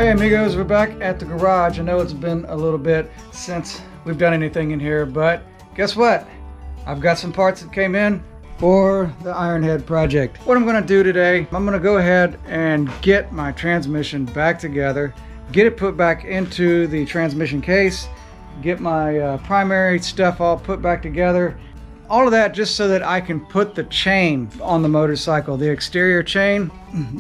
Hey amigos, we're back at the garage. I know it's been a little bit since we've done anything in here, but guess what? I've got some parts that came in for the Ironhead project. What I'm going to do today, I'm going to go ahead and get my transmission back together, get it put back into the transmission case, get my primary stuff all put back together. All of that just so that I can put the chain on the motorcycle, the exterior chain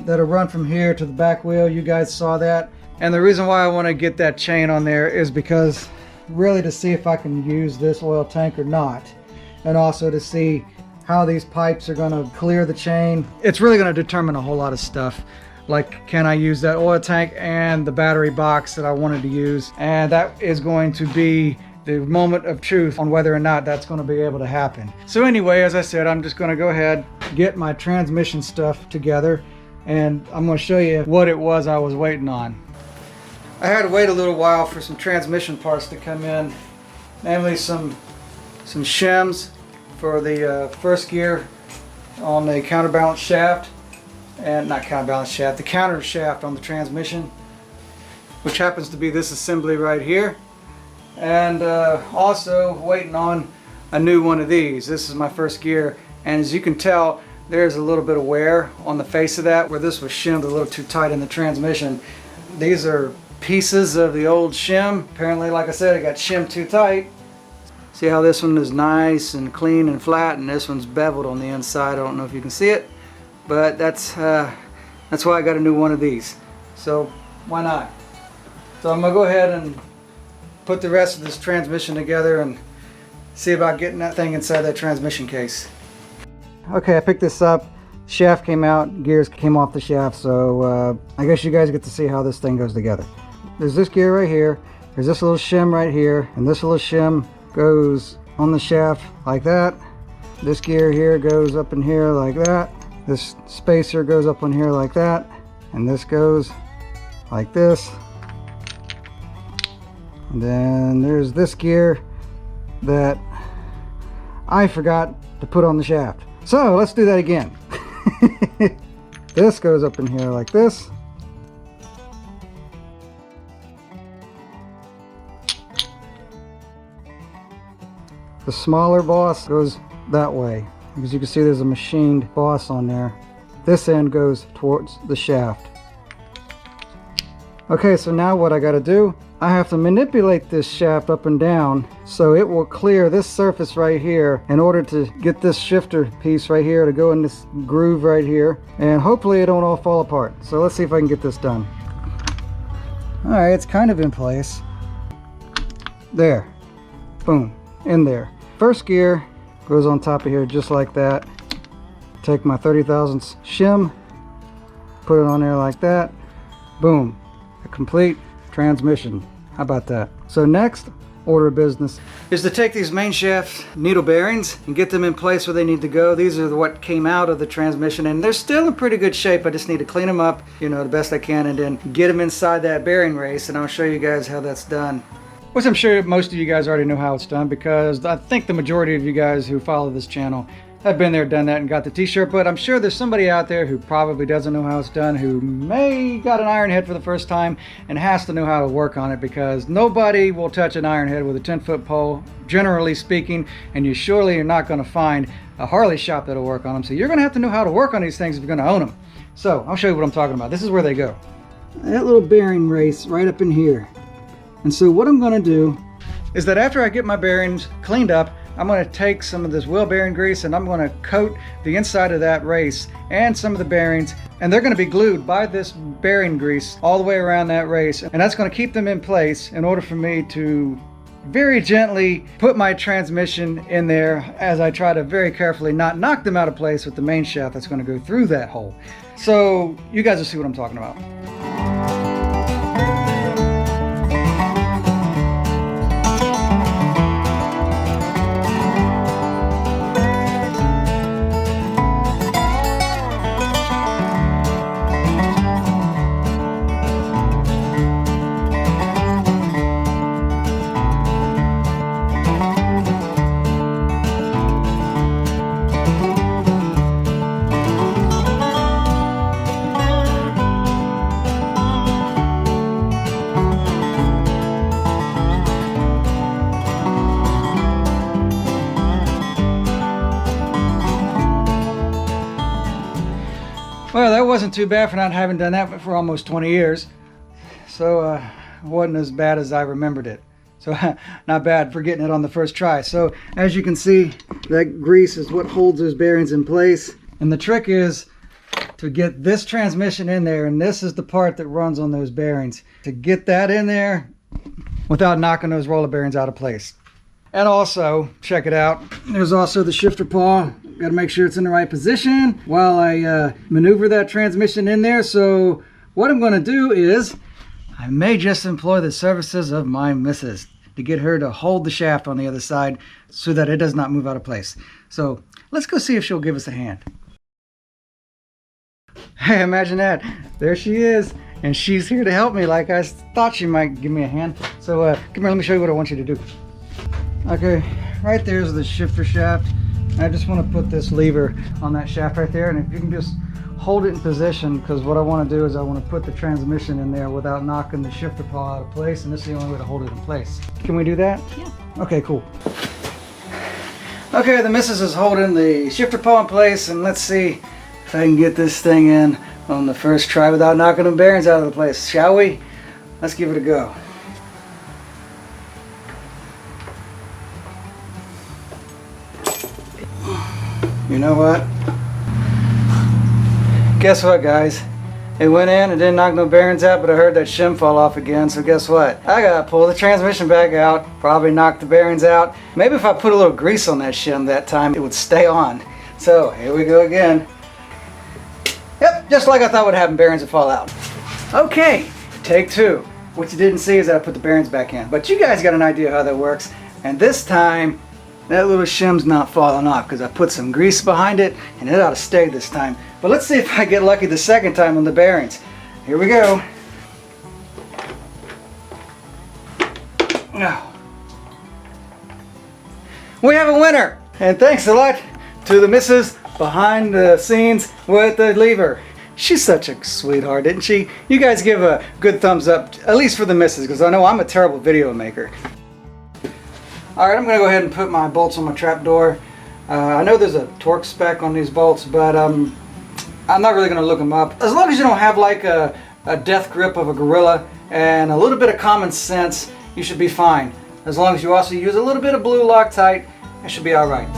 that'll run from here to the back wheel. You guys saw that. And the reason why I want to get that chain on there is because really to see if I can use this oil tank or not. And also to see how these pipes are going to clear the chain. It's really going to determine a whole lot of stuff. Like, can I use that oil tank and the battery box that I wanted to use? And that is going to be the moment of truth on whether or not that's going to be able to happen. So anyway, as I said, I'm just going to go ahead, get my transmission stuff together, and I'm going to show you what it was I was waiting on. I had to wait a little while for some transmission parts to come in, namely some shims for the first gear on the counterbalance shaft, and not counterbalance shaft, the counter shaft on the transmission, which happens to be this assembly right here. And also waiting on a new one of these. This is my first gear, and as you can tell, there's a little bit of wear on the face of that where this was shimmed a little too tight in the transmission. These are pieces of the old shim. Apparently, like I said, it got shimmed too tight. See how this one is nice and clean and flat, and this one's beveled on the inside. I don't know if you can see it, but that's why I got a new one of these. So why not? So I'm gonna go ahead and put the rest of this transmission together and see about getting that thing inside that transmission case. Okay, I picked this up. Shaft came out, gears came off the shaft, so I guess you guys get to see how this thing goes together. There's this gear right here, there's this little shim right here, and this little shim goes on the shaft like that. This gear here goes up in here like that. This spacer goes up on here like that, and this goes like this. And then there's this gear that I forgot to put on the shaft. So let's do that again. This goes up in here like this. The smaller boss goes that way. As you can see, there's a machined boss on there. This end goes towards the shaft. Okay, so now what I got to do, I have to manipulate this shaft up and down so it will clear this surface right here in order to get this shifter piece right here to go in this groove right here, and hopefully it don't all fall apart. So let's see if I can get this done. Alright, it's kind of in place. There. Boom. In there. First gear goes on top of here just like that. Take my 30 thousandths shim, put it on there like that. Boom. A complete transmission. How about that? So next order of business is to take these main shaft needle bearings and get them in place where they need to go. These are what came out of the transmission, and they're still in pretty good shape. I just need to clean them up, you know, the best I can, and then get them inside that bearing race, and I'll show you guys how that's done. Which I'm sure most of you guys already know how it's done, because I think the majority of you guys who follow this channel have been there, done that, and got the t-shirt. But I'm sure there's somebody out there who probably doesn't know how it's done, who may got an Ironhead for the first time and has to know how to work on it, because nobody will touch an Ironhead with a 10-foot pole, generally speaking, and you surely are not going to find a Harley shop that'll work on them. So you're going to have to know how to work on these things if you're going to own them. So I'll show you what I'm talking about. This is where they go. That little bearing race right up in here. And so what I'm going to do is that after I get my bearings cleaned up, I'm going to take some of this wheel bearing grease and I'm going to coat the inside of that race and some of the bearings, and they're going to be glued by this bearing grease all the way around that race, and that's going to keep them in place in order for me to very gently put my transmission in there as I try to very carefully not knock them out of place with the main shaft that's going to go through that hole. So you guys will see what I'm talking about. wasn't too bad for not having done that for almost 20 years. So it wasn't as bad as I remembered it. So not bad for getting it on the first try. So as you can see, that grease is what holds those bearings in place. And the trick is to get this transmission in there, and this is the part that runs on those bearings, to get that in there without knocking those roller bearings out of place. And also, check it out, there's also the shifter paw. Got to make sure it's in the right position while I maneuver that transmission in there. So what I'm going to do is I may just employ the services of my missus to get her to hold the shaft on the other side so that it does not move out of place. So let's go see if she'll give us a hand. Hey, imagine that. There she is. And she's here to help me like I thought she might give me a hand. So come here, let me show you what I want you to do. Okay, right there's the shifter shaft. I just want to put this lever on that shaft right there. And if you can just hold it in position, because what I want to do is I want to put the transmission in there without knocking the shifter paw out of place, and this is the only way to hold it in place. Can we do that? Yeah. Okay, cool. Okay, the missus is holding the shifter paw in place, and let's see if I can get this thing in on the first try without knocking the bearings out of the place, shall we? Let's give it a go. You know what? Guess what, guys? It went in, it didn't knock no bearings out, but I heard that shim fall off again, so guess what? I gotta pull the transmission back out, probably knock the bearings out. Maybe if I put a little grease on that shim that time, it would stay on. So, here we go again. Yep, just like I thought would happen, bearings would fall out. Okay, take two. What you didn't see is that I put the bearings back in, but you guys got an idea how that works. And this time, that little shim's not falling off because I put some grease behind it, and it ought to stay this time. But let's see if I get lucky the second time on the bearings. Here we go. Oh. We have a winner! And thanks a lot to the missus behind the scenes with the lever. She's such a sweetheart, isn't she? You guys give a good thumbs up, at least for the missus, because I know I'm a terrible video maker. Alright, I'm going to go ahead and put my bolts on my trap door. I know there's a torque spec on these bolts, but I'm not really going to look them up. As long as you don't have like a death grip of a gorilla and a little bit of common sense, you should be fine. As long as you also use a little bit of blue Loctite, it should be alright.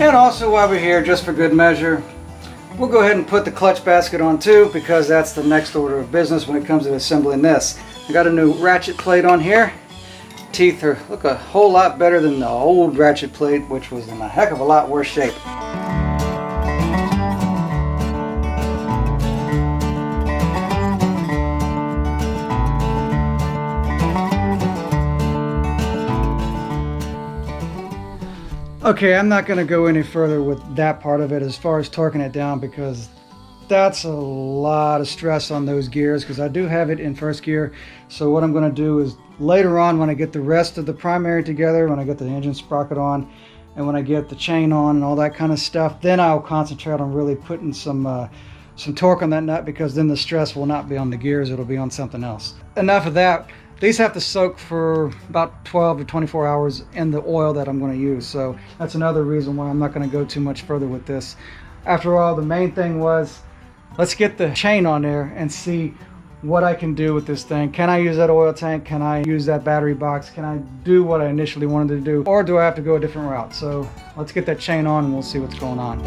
And also while we're here, just for good measure, we'll go ahead and put the clutch basket on too, because that's the next order of business when it comes to assembling this. I got a new ratchet plate on here. Teeth look a whole lot better than the old ratchet plate, which was in a heck of a lot worse shape. Okay, I'm not going to go any further with that part of it as far as torquing it down, because that's a lot of stress on those gears, because I do have it in first gear. So what I'm going to do is later on, when I get the rest of the primary together, when I get the engine sprocket on and when I get the chain on and all that kind of stuff, then I'll concentrate on really putting some torque on that nut, because then the stress will not be on the gears, it'll be on something else. Enough of that. These have to soak for about 12 to 24 hours in the oil that I'm going to use. So that's another reason why I'm not going to go too much further with this. After all, the main thing was, let's get the chain on there and see what I can do with this thing. Can I use that oil tank? Can I use that battery box? Can I do what I initially wanted to do? Or do I have to go a different route? So let's get that chain on and we'll see what's going on.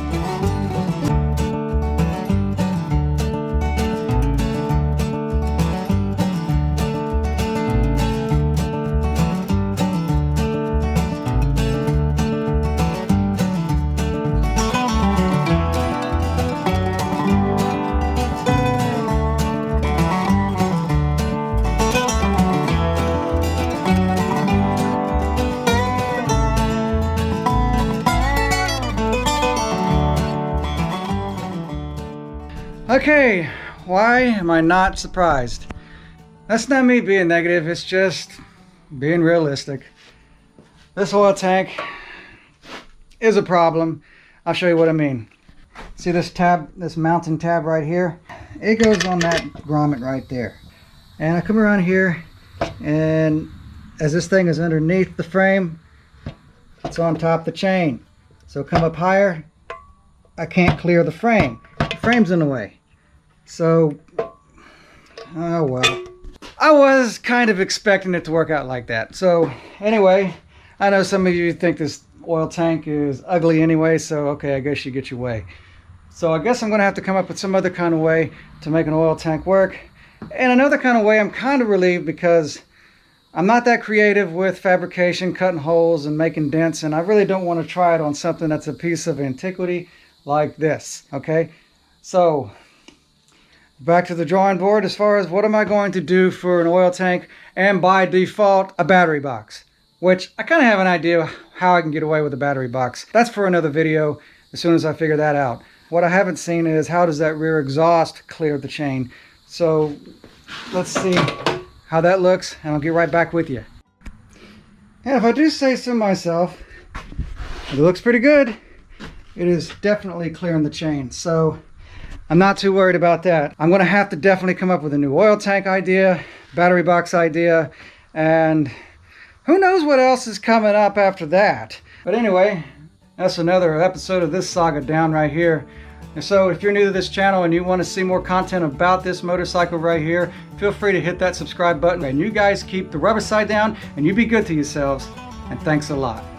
Okay, why am I not surprised? That's not me being negative, it's just being realistic. This oil tank is a problem. I'll show you what I mean. See this tab, this mounting tab right here? It goes on that grommet right there. And I come around here, and as this thing is underneath the frame, it's on top of the chain. So come up higher, I can't clear the frame. The frame's in the way. So, oh well. I was kind of expecting it to work out like that. So anyway, I know some of you think this oil tank is ugly anyway, so okay, I guess you get your way. So I guess I'm gonna have to come up with some other kind of way to make an oil tank work. And another kind of way, I'm kind of relieved because I'm not that creative with fabrication, cutting holes and making dents, and I really don't want to try it on something that's a piece of antiquity like this, okay? So back to the drawing board as far as what am I going to do for an oil tank, and by default a battery box, which I kind of have an idea how I can get away with a battery box. That's for another video as soon as I figure that out. What I haven't seen is how does that rear exhaust clear the chain. So let's see how that looks, and I'll get right back with you. And if I do say so myself, it looks pretty good. It is definitely clearing the chain, so I'm not too worried about that. I'm gonna have to definitely come up with a new oil tank idea, battery box idea, and who knows what else is coming up after that. But anyway, that's another episode of this saga down right here. And so if you're new to this channel and you want to see more content about this motorcycle right here, feel free to hit that subscribe button. And you guys keep the rubber side down and you be good to yourselves. And thanks a lot.